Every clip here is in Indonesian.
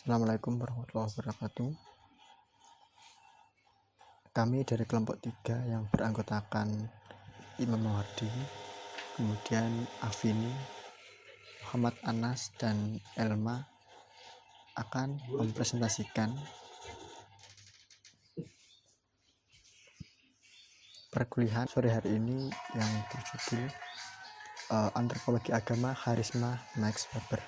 Assalamualaikum warahmatullahi wabarakatuh. Kami dari kelompok 3 yang beranggotakan Imam Mawardi, kemudian Afini, Muhammad Anas, dan Elma akan mempresentasikan perkuliahan sore hari ini yang berjudul Antropologi Agama Kharisma Max Weber.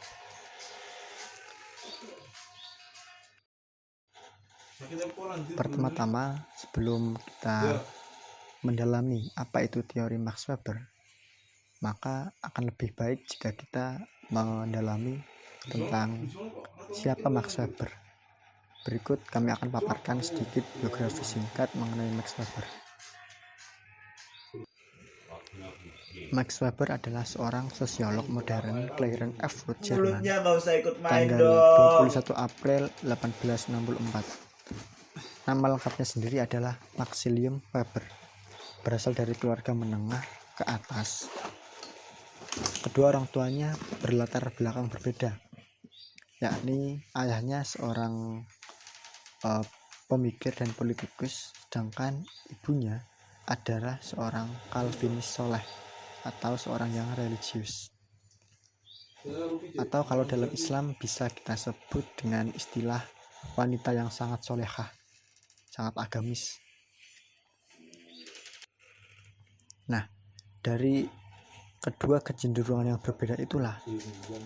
Pertama-tama, sebelum kita mendalami apa itu teori Max Weber, maka akan lebih baik jika kita mendalami tentang siapa Max Weber. Berikut kami akan paparkan sedikit biografi singkat mengenai Max Weber. Max Weber adalah seorang sosiolog modern kelahiran Erfurt, Jerman, tanggal 21 April 1864. Nama lengkapnya sendiri adalah Maximilian Weber. Berasal dari keluarga menengah ke atas. Kedua orang tuanya berlatar belakang berbeda, yakni ayahnya seorang pemikir dan politikus, sedangkan ibunya adalah seorang Calvinis soleh atau seorang yang religius, atau kalau dalam Islam bisa kita sebut dengan istilah wanita yang sangat solehah, sangat agamis. Nah, dari kedua kecenderungan yang berbeda itulah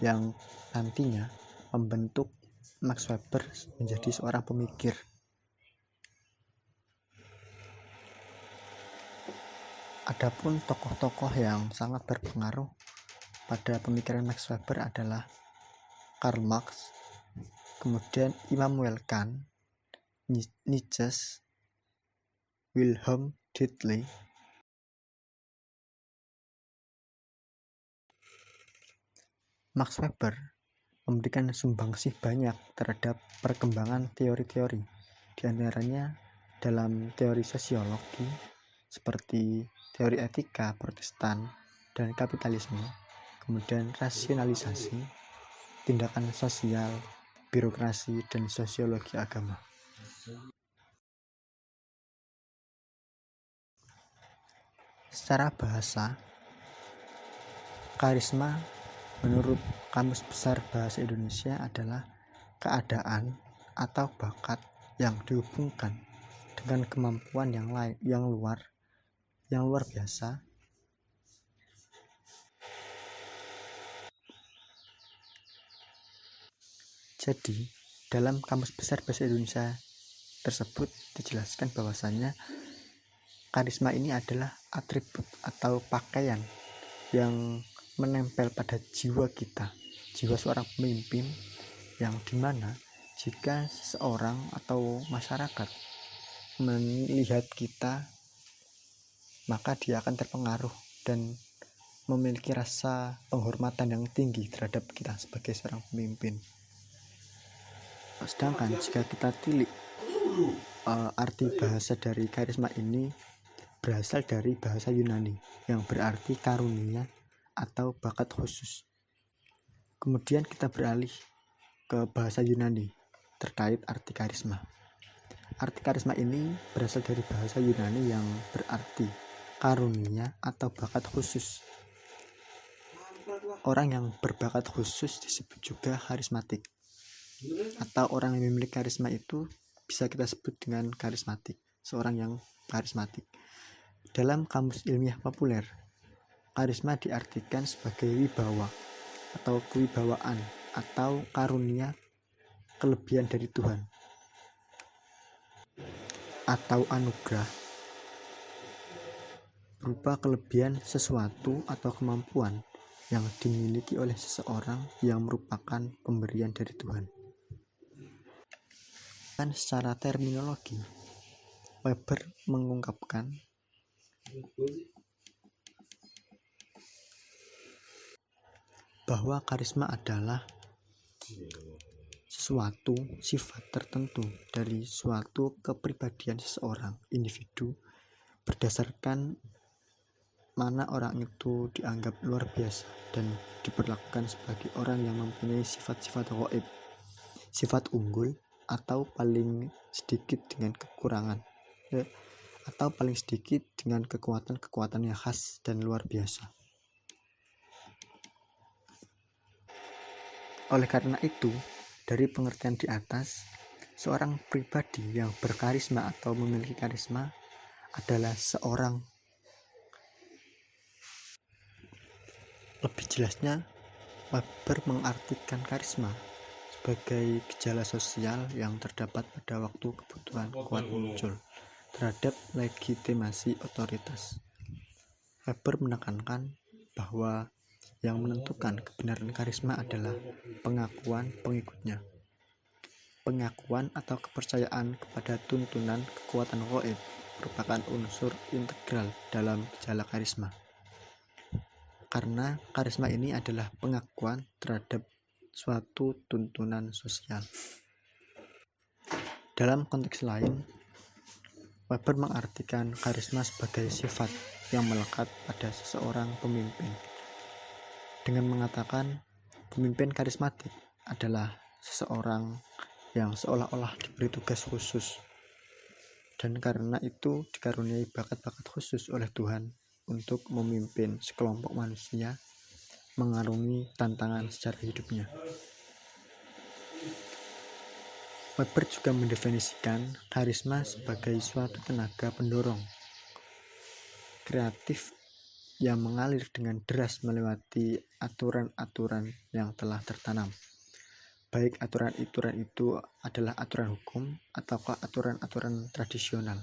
yang nantinya membentuk Max Weber menjadi seorang pemikir. Adapun tokoh-tokoh yang sangat berpengaruh pada pemikiran Max Weber adalah Karl Marx, kemudian Immanuel Kant, Nietzsche, Wilhelm Dilthey, Max Weber memberikan sumbangsih banyak terhadap perkembangan teori-teori, di antaranya dalam teori sosiologi seperti teori etika Protestan dan kapitalisme, kemudian rasionalisasi, tindakan sosial, birokrasi, dan sosiologi agama. Secara bahasa, karisma menurut Kamus Besar Bahasa Indonesia adalah keadaan atau bakat yang dihubungkan dengan kemampuan yang luar biasa Jadi, dalam Kamus Besar Bahasa Indonesia tersebut dijelaskan bahwasanya karisma ini adalah atribut atau pakaian yang menempel pada jiwa kita, jiwa seorang pemimpin, yang dimana jika seseorang atau masyarakat melihat kita, maka dia akan terpengaruh dan memiliki rasa penghormatan yang tinggi terhadap kita sebagai seorang pemimpin. Sedangkan jika kita tilik arti bahasa dari karisma ini berasal dari bahasa Yunani yang berarti karunia atau bakat khusus. Kemudian kita beralih ke bahasa Yunani terkait arti karisma. Arti karisma ini berasal dari bahasa Yunani yang berarti karunia atau bakat khusus. Orang yang berbakat khusus disebut juga karismatik, atau orang yang memiliki karisma itu bisa kita sebut dengan karismatik, seorang yang karismatik. Dalam kamus ilmiah populer, karisma diartikan sebagai wibawa atau kewibawaan atau karunia kelebihan dari Tuhan atau anugerah berupa kelebihan sesuatu atau kemampuan yang dimiliki oleh seseorang yang merupakan pemberian dari Tuhan. Dan secara terminologi, Weber mengungkapkan bahwa karisma adalah sesuatu sifat tertentu dari suatu kepribadian seseorang individu berdasarkan mana orang itu dianggap luar biasa dan diperlakukan sebagai orang yang mempunyai sifat-sifat gaib, sifat unggul, atau paling sedikit dengan kekurangan, atau paling sedikit dengan kekuatan-kekuatan yang khas dan luar biasa. Oleh karena itu, dari pengertian di atas, seorang pribadi yang berkarisma atau memiliki karisma adalah seorang, lebih jelasnya, Weber mengartikan karisma sebagai gejala sosial yang terdapat pada waktu kebutuhan kuat muncul terhadap legitimasi otoritas. Weber menekankan bahwa yang menentukan kebenaran karisma adalah pengakuan pengikutnya. Pengakuan atau kepercayaan kepada tuntunan kekuatan gaib merupakan unsur integral dalam gejala karisma. Karena karisma ini adalah pengakuan terhadap suatu tuntunan sosial. Dalam konteks lain, Weber mengartikan karisma sebagai sifat yang melekat pada seseorang pemimpin, dengan mengatakan pemimpin karismatik adalah seseorang yang seolah-olah diberi tugas khusus dan karena itu dikaruniai bakat-bakat khusus oleh Tuhan untuk memimpin sekelompok manusia mengarungi tantangan secara hidupnya. Weber juga mendefinisikan karisma sebagai suatu tenaga pendorong kreatif yang mengalir dengan deras melewati aturan-aturan yang telah tertanam, baik aturan-aturan itu adalah aturan hukum ataukah aturan-aturan tradisional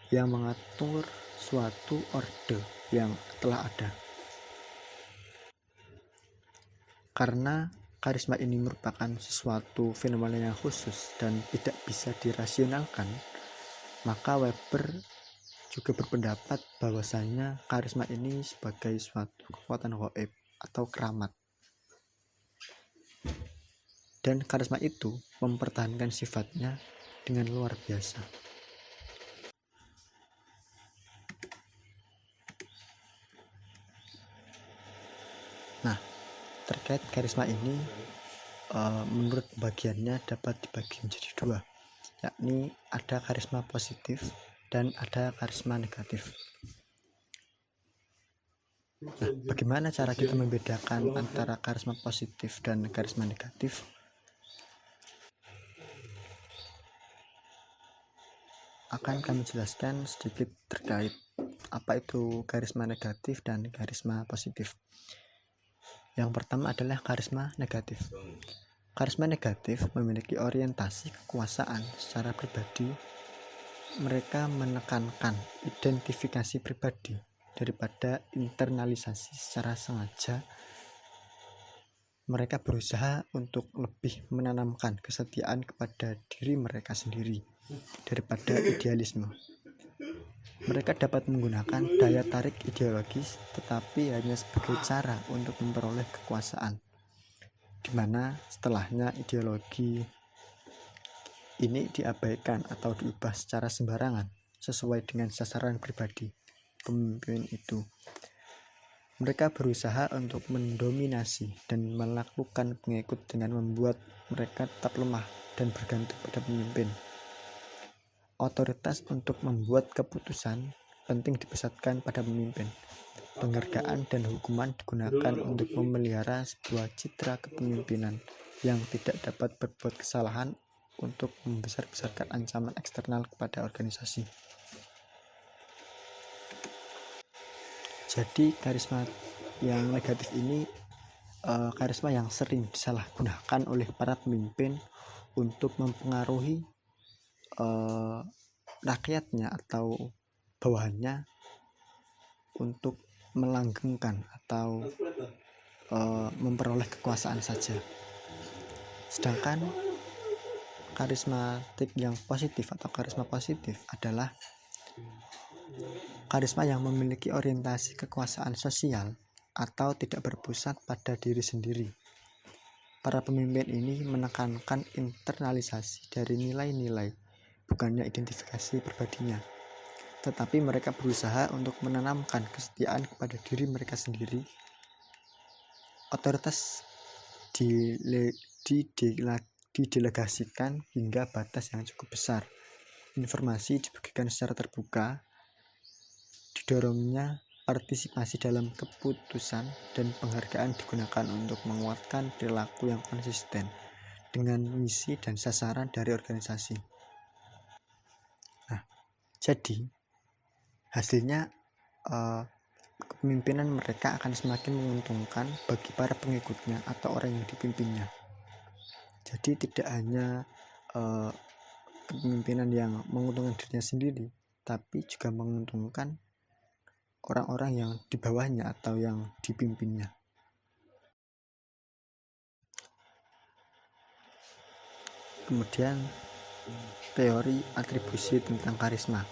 yang mengatur suatu orde yang telah ada. Karena karisma ini merupakan sesuatu fenomena yang khusus dan tidak bisa dirasionalkan, maka Weber juga berpendapat bahwasanya karisma ini sebagai suatu kekuatan gaib atau keramat. Dan karisma itu mempertahankan sifatnya dengan luar biasa. Nah, terkait karisma ini, menurut bagiannya dapat dibagi menjadi dua, yakni ada karisma positif dan ada karisma negatif. Nah, bagaimana cara kita membedakan antara karisma positif dan karisma negatif? Akan kami jelaskan sedikit terkait apa itu karisma negatif dan karisma positif. Yang pertama adalah karisma negatif. Karisma negatif memiliki orientasi kekuasaan secara pribadi. Mereka menekankan identifikasi pribadi daripada internalisasi secara sengaja. Mereka berusaha untuk lebih menanamkan kesetiaan kepada diri mereka sendiri daripada idealisme. Mereka dapat menggunakan daya tarik ideologis tetapi hanya sebagai cara untuk memperoleh kekuasaan, di mana setelahnya ideologi ini diabaikan atau diubah secara sembarangan sesuai dengan sasaran pribadi pemimpin itu. Mereka berusaha untuk mendominasi dan menaklukkan pengikut dengan membuat mereka tetap lemah dan bergantung pada pemimpin. Otoritas untuk membuat keputusan penting dipusatkan pada pemimpin. Penghargaan dan hukuman digunakan untuk memelihara sebuah citra kepemimpinan yang tidak dapat berbuat kesalahan untuk membesar-besarkan ancaman eksternal kepada organisasi. Jadi karisma yang negatif ini karisma yang sering disalahgunakan oleh para pemimpin untuk mempengaruhi rakyatnya atau bawahannya untuk melanggengkan atau memperoleh kekuasaan saja. Sedangkan karismatik yang positif atau karisma positif adalah karisma yang memiliki orientasi kekuasaan sosial atau tidak berpusat pada diri sendiri. Para pemimpin ini menekankan internalisasi dari nilai-nilai, bukannya identifikasi pribadinya. Tetapi mereka berusaha untuk menanamkan kesetiaan kepada diri mereka sendiri. Otoritas didelegasikan hingga batas yang cukup besar. Informasi dibagikan secara terbuka, didorongnya partisipasi dalam keputusan, dan penghargaan digunakan untuk menguatkan perilaku yang konsisten dengan misi dan sasaran dari organisasi. Nah, jadi hasilnya kepemimpinan mereka akan semakin menguntungkan bagi para pengikutnya atau orang yang dipimpinnya. Jadi tidak hanya kepemimpinan yang menguntungkan dirinya sendiri, tapi juga menguntungkan orang-orang yang di bawahnya atau yang dipimpinnya. Kemudian teori atribusi tentang karisma.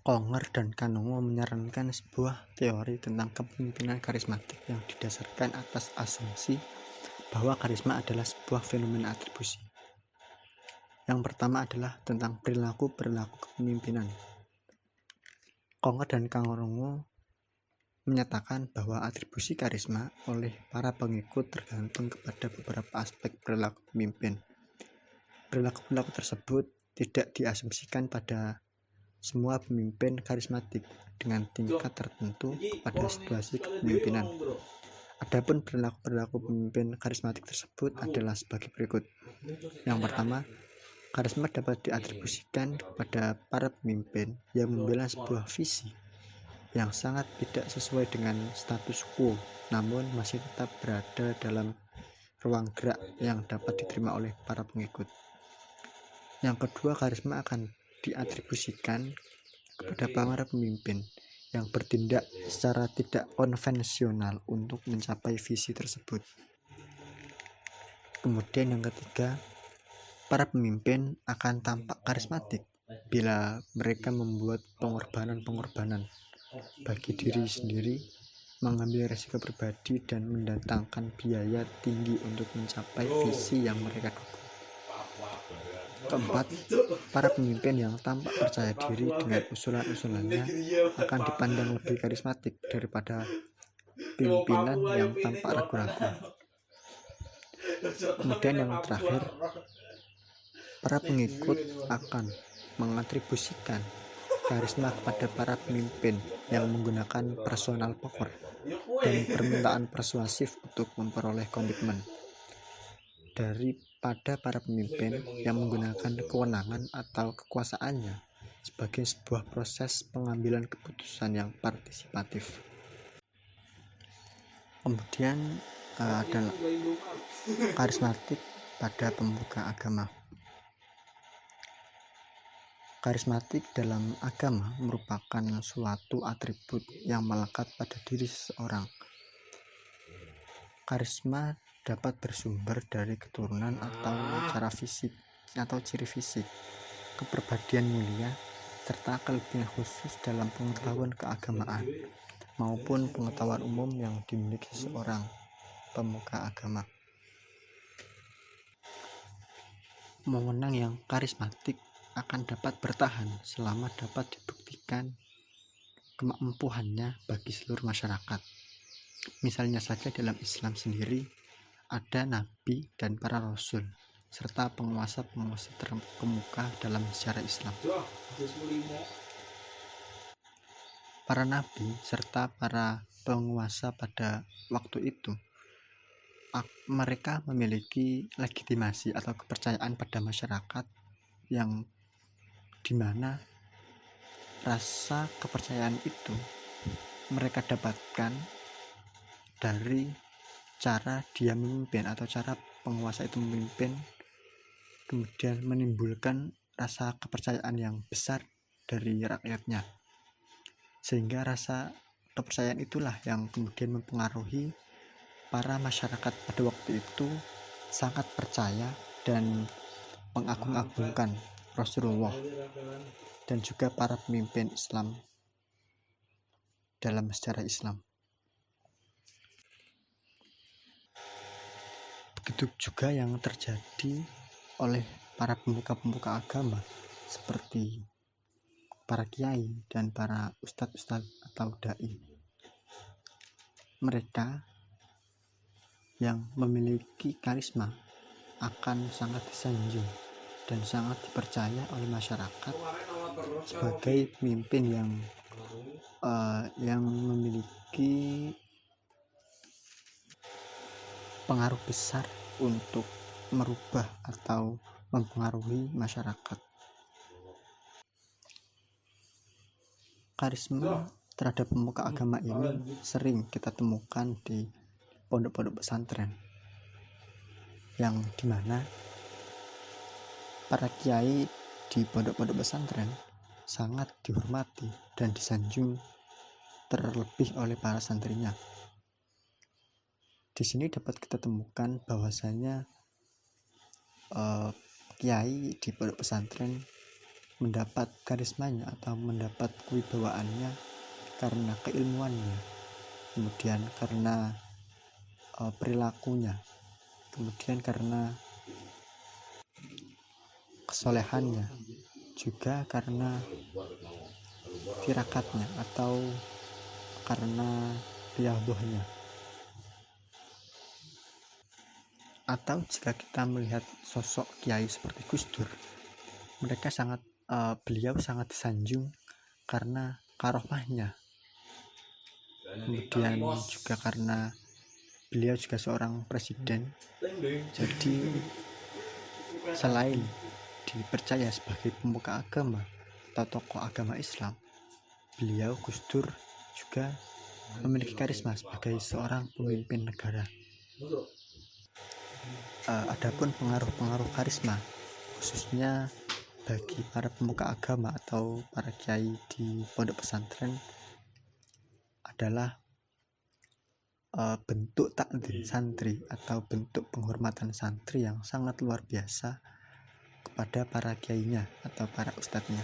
Conger dan Kanongo menyarankan sebuah teori tentang kepemimpinan karismatik yang didasarkan atas asumsi bahwa karisma adalah sebuah fenomena atribusi. Yang pertama adalah tentang perilaku-perilaku kepemimpinan. Conger dan Kanongo menyatakan bahwa atribusi karisma oleh para pengikut tergantung kepada beberapa aspek perilaku pemimpin. Perilaku-perilaku tersebut tidak diasumsikan pada semua pemimpin karismatik dengan tingkat tertentu pada situasi kepemimpinan. Adapun perilaku-perilaku pemimpin karismatik tersebut adalah sebagai berikut. Yang pertama, karisma dapat diatribusikan kepada para pemimpin yang membela sebuah visi yang sangat tidak sesuai dengan status quo, namun masih tetap berada dalam ruang gerak yang dapat diterima oleh para pengikut. Yang kedua, karisma akan diatribusikan kepada para pemimpin yang bertindak secara tidak konvensional untuk mencapai visi tersebut. Kemudian yang ketiga, para pemimpin akan tampak karismatik bila mereka membuat pengorbanan-pengorbanan bagi diri sendiri, mengambil resiko pribadi, dan mendatangkan biaya tinggi untuk mencapai visi yang mereka dukung. Keempat, para pemimpin yang tampak percaya diri dengan usulan-usulannya akan dipandang lebih karismatik daripada pimpinan yang tampak ragu-ragu. Kemudian yang terakhir, para pengikut akan mengatribusikan karisma kepada para pemimpin yang menggunakan personal power dan permintaan persuasif untuk memperoleh komitmen daripada para pemimpin yang menggunakan kewenangan atau kekuasaannya sebagai sebuah proses pengambilan keputusan yang partisipatif. Kemudian adalah karismatik pada pemuka agama. Karismatik dalam agama merupakan suatu atribut yang melekat pada diri seseorang. Karisma dapat bersumber dari keturunan atau cara fisik atau ciri fisik, kepribadian mulia, serta kelebihan khusus dalam pengetahuan keagamaan maupun pengetahuan umum yang dimiliki seorang pemuka agama. Pemenang yang karismatik akan dapat bertahan selama dapat dibuktikan kemampuannya bagi seluruh masyarakat. Misalnya saja dalam Islam sendiri ada nabi dan para rasul serta penguasa-penguasa terkemuka dalam sejarah Islam. Para nabi serta para penguasa pada waktu itu mereka memiliki legitimasi atau kepercayaan pada masyarakat yang dimana rasa kepercayaan itu mereka dapatkan dari cara dia memimpin atau cara penguasa itu memimpin, kemudian menimbulkan rasa kepercayaan yang besar dari rakyatnya, sehingga rasa kepercayaan itulah yang kemudian mempengaruhi para masyarakat pada waktu itu sangat percaya dan mengagung-agungkan Rasulullah dan juga para pemimpin Islam dalam sejarah Islam. Begitu juga yang terjadi oleh para pemuka-pemuka agama seperti para kiai dan para ustadz-ustadz atau dai. mereka yang memiliki karisma akan sangat disanjung dan sangat dipercaya oleh masyarakat sebagai pemimpin yang memiliki pengaruh besar untuk merubah atau mempengaruhi masyarakat. Karisma terhadap pemuka agama ini sering kita temukan di pondok-pondok pesantren, yang dimana para kiai di pondok-pondok pesantren sangat dihormati dan disanjung terlebih oleh para santrinya. Di sini dapat kita temukan bahwasanya kiai di pondok pesantren mendapat karismanya atau mendapat kewibawaannya karena keilmuannya, kemudian karena perilakunya, kemudian karena kesolehannya, juga karena tirakatnya atau karena riyadhahnya. Atau jika kita melihat sosok kiai seperti Gus Dur, beliau sangat disanjung karena karomahnya, kemudian juga karena beliau juga seorang presiden. Jadi selain dipercaya sebagai pemuka agama atau tokoh agama Islam, beliau Gus Dur juga memiliki karisma sebagai seorang pemimpin negara. Adapun pengaruh-pengaruh karisma khususnya bagi para pemuka agama atau para kiai di pondok pesantren adalah bentuk takdim santri atau bentuk penghormatan santri yang sangat luar biasa kepada para kiainya atau para ustadznya.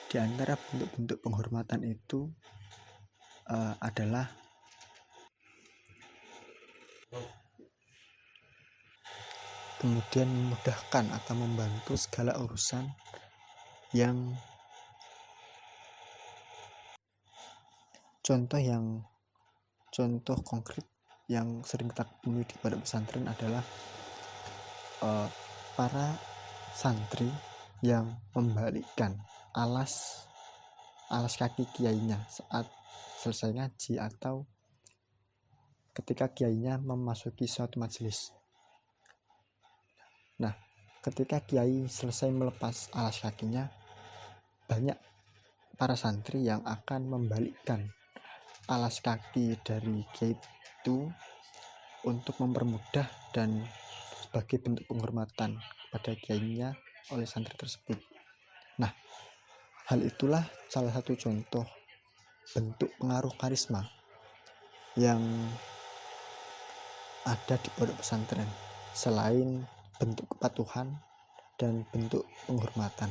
Di antara bentuk-bentuk penghormatan itu adalah kemudian memudahkan atau membantu segala urusan yang contoh konkret yang sering kita temui di pondok pesantren adalah para santri yang membalikkan alas kaki kiainya saat selesai ngaji atau ketika kiainya memasuki suatu majelis. Nah, ketika kiai selesai melepas alas kakinya, banyak para santri yang akan membalikkan alas kaki dari kiai itu untuk mempermudah dan sebagai bentuk penghormatan kepada kiainya oleh santri tersebut. Nah, hal itulah salah satu contoh bentuk pengaruh karisma yang ada di pondok pesantren selain bentuk kepatuhan dan bentuk penghormatan.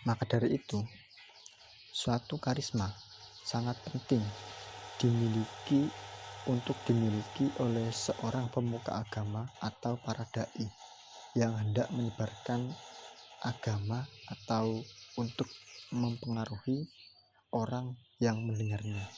Maka dari itu, suatu karisma sangat penting dimiliki oleh seorang pemuka agama atau para dai yang hendak menyebarkan agama atau untuk mempengaruhi orang yang mendengarnya.